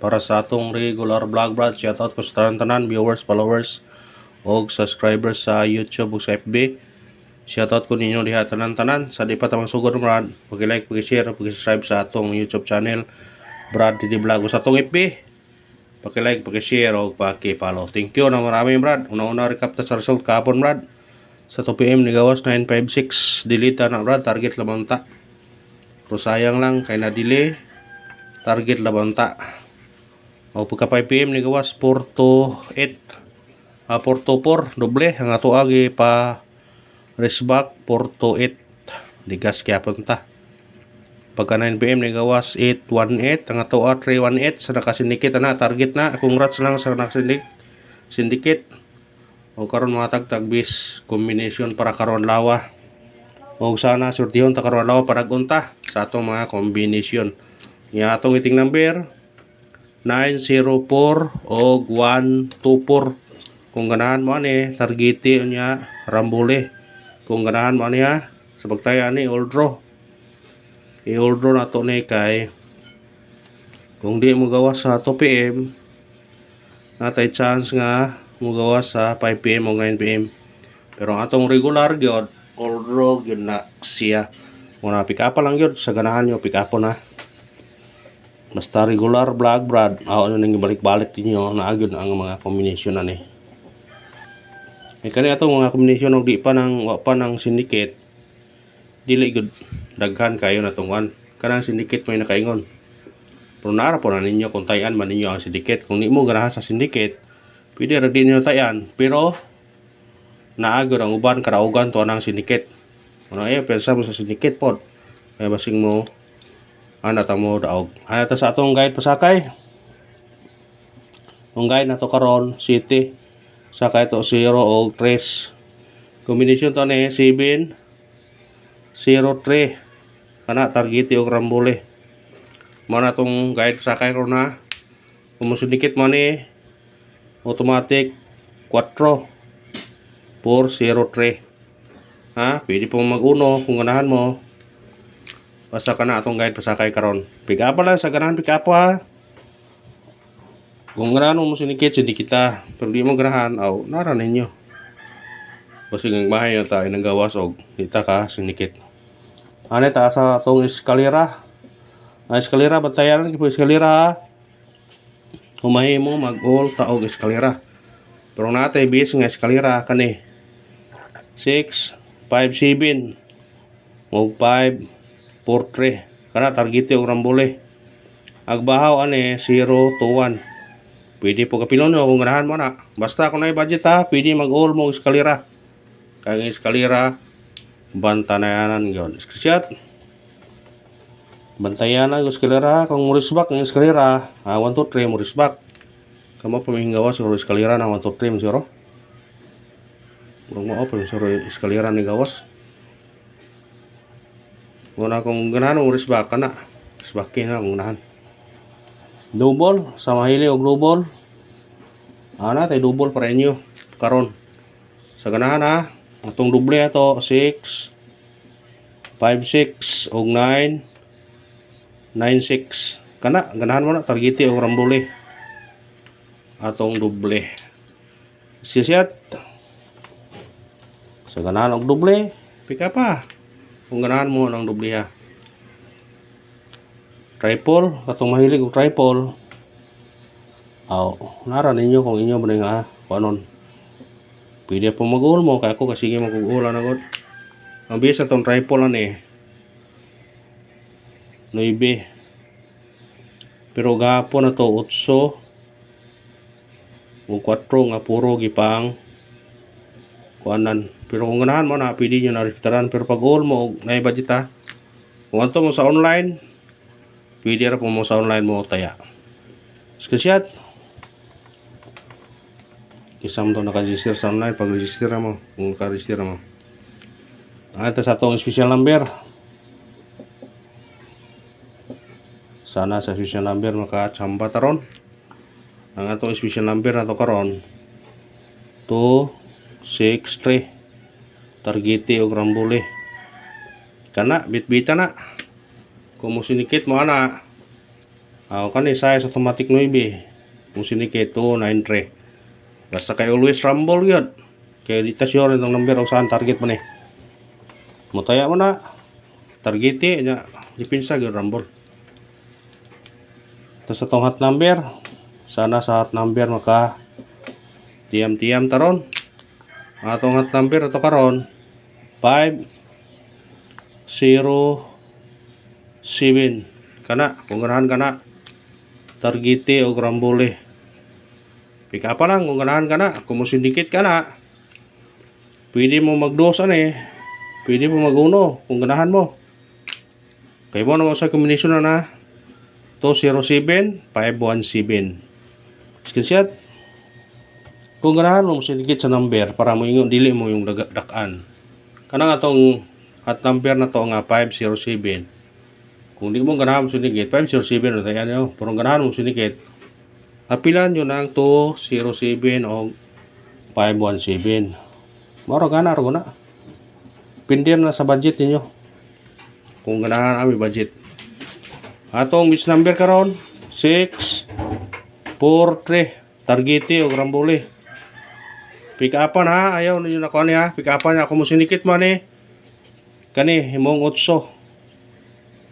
para sa atong regular vlog brad. Shoutout ko sa tanan viewers, followers o subscribers sa YouTube ug sa FB. Shoutout ko ninyo diha tanan sa di pa tamang sugod brad. Pag-like, pag-share, pag-subscribe sa atong YouTube channel Brad Didi Vlog sa atong FB. Paki-like, paki-share o paki-follow. Thank you na marami brad. Una-una recap ta sa result kahapon brad. Sa 2 PM ni gawas 956 delete na brad, target labang ta. Pero sayang lang kay na delay, target labang ta. O pagka 5 PM ni gawas 4 to 8. 4 to 4 doble ang ato agi pa race back 4 to 8. Digas kaya punta. Pagka 9 PM ni gawas 818 ang ato 318 sa nakasindikit na target na. Congrats lang sa nakasindikit. O karon mga tagtag bis combination para karon lawa. O sana surtihon ta karon lawa para unta sa atong mga combination. Nya atong iting number 904 o 124. Kung ganahan mo ani targeti nya rambule. Kung ganahan mo ani ha sa pagtaya ni all draw. I-all draw na to ni kay kung di mo gawas sa 2 PM natay chance nga mo gawas sa 5 PM o 9 PM. Pero ang atong regular gyud all draw gyud na siya. Muna pick up lang gyud sa ganahan nyo pick up na. Basta regular vlog brad, ano nang balik-balik ninyo na gyud ang mga combination ani. Kani atong mga combination og di pa nang wa pa nang syndicate. Dili gud daghan kayo na tungwan. Kanang syndicate may nakaingon. Pero nara po na ninyo kung tayan man ninyo ang syndicate. Kung di mo ganahan sa syndicate, pwede ra din ninyo tayan. Pero naagod ang uban karaugan to anang syndicate. Ano pensa mo sa syndicate pod. Kaya basing mo ana ta mo daog. Ana ta sa atong guide pasakay. Ang guide na to karon city sakay to 0 o 3. Combination to ni 7 03 kana targeti og rambule. Mana tong guide sakay ro na. Kung syndicate mo ni automatic 4 403. Pwede pong mag-uno kung ganahan mo. Basta ka na atong guide pasakay karon. Pick up lang sa ganahan pick up ha. Kung ganahan mo syndicate, hindi kita. Pero di mo ganahan, nara ninyo. Kasi ng bahay nyo tayo nang gawas og kita ka syndicate. Ano ta sa atong eskalera. Eskalera, bantayan lang po eskalera ha. Kumahi mo mag-all taog eskalera. Pero natay bis nga eskalera kani 6 5 7 og 5 4 3 kana targete og rambule. Agbahaw ani 0 to 1. Pwede po kapilon kung ganahan mo na. Basta kung na budget ha, pwede mag-all mo eskalera. Kaya eskalera bantanayanan yon. Screenshot. Bantayanan yung eskalera kung murisbak ng eskalera 1 to 3 murisbak. Kamo pamingawa sa eskalera na 1 to 3 0. Kurang mo open sa eskalera ni gawas. Muna kung ganahan murisbak kana. Isbakin na kung ganahan. Double sa mahili og double. Ana tay double para inyo karon. Sa ganahan ha, atong doble ato 6 5 6 og 9 9 6. Kana ganahan mo na targeti og rambule. Atong doble. Sisiyat. Sa ganahan og doble, pika pa. Kung ganahan mo ng doble ha. Triple, katong mahilig og triple. Nara ninyo kung inyo ba nga kuanon. Pwede po mag-all mo kay ako kasi sige mag-all na gud. Ang bisa tong triple ani 9. Pero gahapon na to 8 ug 4 nga puro gipang kuanan. Pero kung ganahan mo na pwede nyo na respetaran. Pero pag all mo na budget ha. Kung anto mo sa online, pwede ra po mo sa online mo taya. Screenshot. Kisam to naka-register sa online pag register mo. Kung naka-register mo. Ito sa atong special number. Sana sa special number makachamba taron. Ang atong special number na to karon 263. Targeti og rambule. Kana bitbita na. Kung mo sinikit mo ana. Kani size automatic 9 kung sinikit 293 basta kay always rumble yun kaya di ta sure itong number o saan target mo ni mutaya mo na targeti nya dipinsa gyud rumble. Tas atong hot number sana sa hot number maka tiyam taron atong hot number ato karon 507 kana kung ganahan kana targeti o rambole pika pa lang kung ganahan kana kung mo syndicate kana pwede mo magdos pwede mo mag-uno kung ganahan mo kay mo naman sa combination na 207 517 screenshot kung ganahan mo syndicate sa number para mo ingon dili mo yung dakan kana nga tong hot number na to nga 507 kung di mo ganahan mo syndicate 507 na tayo ano pero ganahan mo syndicate apilan yun ang 207 o 517 maro gana ro na pindir na sa budget ninyo kung ganahan ami budget atong which number karon 643 targeti o rambole pick upan ha ayaw ninyo na ko ni ha pick upan na ako mo syndicate mo ni kani himong 8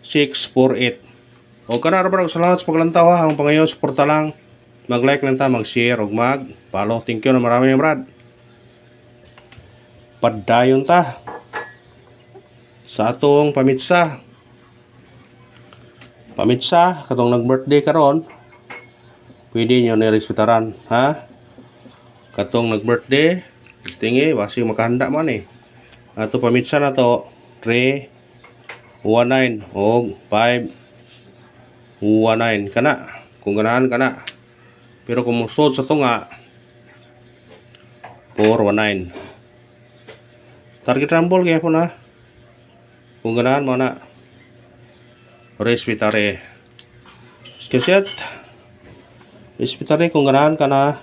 648 o kana ra ba salamat sa paglantaw ha ang pangayon suporta lang mag-like lang ta mag-share ug mag-follow thank you na marami brad padayon ta sa atong pamitsa katong nag-birthday karon pwede nyo nirespetaran ha katong nag-birthday tingi wasi makahanda man ato pamitsa na to 319 og 519 kana kung ganahan kana pero kung musod sa tunga 419 target rumble kaya po na kung ganahan mo na respetare screenshot respetare kung ganahan ka na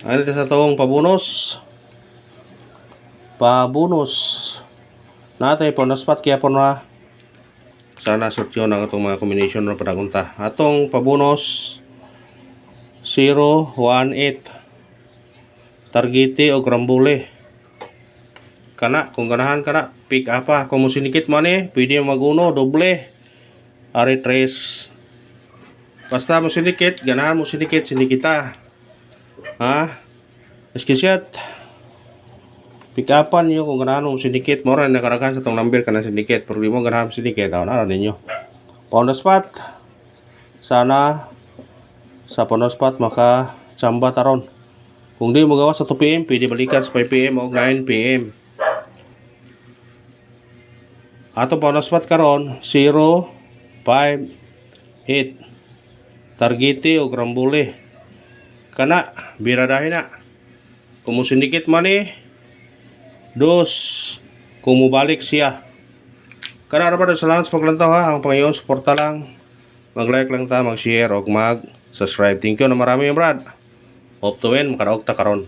ano sa tong pabonus natay po na spot kaya po na sana sortyo na itong mga combination na padagunta atong pabonus 018 targeti o rambole kana kung ganahan kana pick up kung mo sinikit mo ni pwede mag-uno doble ari 3 basta mo sinikit ganahan mo sinikita ha screenshot pick upan nyo kung ganahan mo sinikit mo rin nakaragahan sa tong number ka na sinikit pero di mo ganahan mo sinikit na ninyo on the spot sana sa on the spot maka chamba taron kung di mo gawa sa 2 PM pwede balikan sa 5 PM o 9 PM ato pa on the spot karon 058 targeti o rambole kana biradahin na kung mo sinikit man dos kung mubalik siya kana ra ba salamat sa paglantaw ha ang pangayon suporta lang mag-like lang ta mag-share og mag-subscribe thank you na marami brad hope to win makadaog ta karon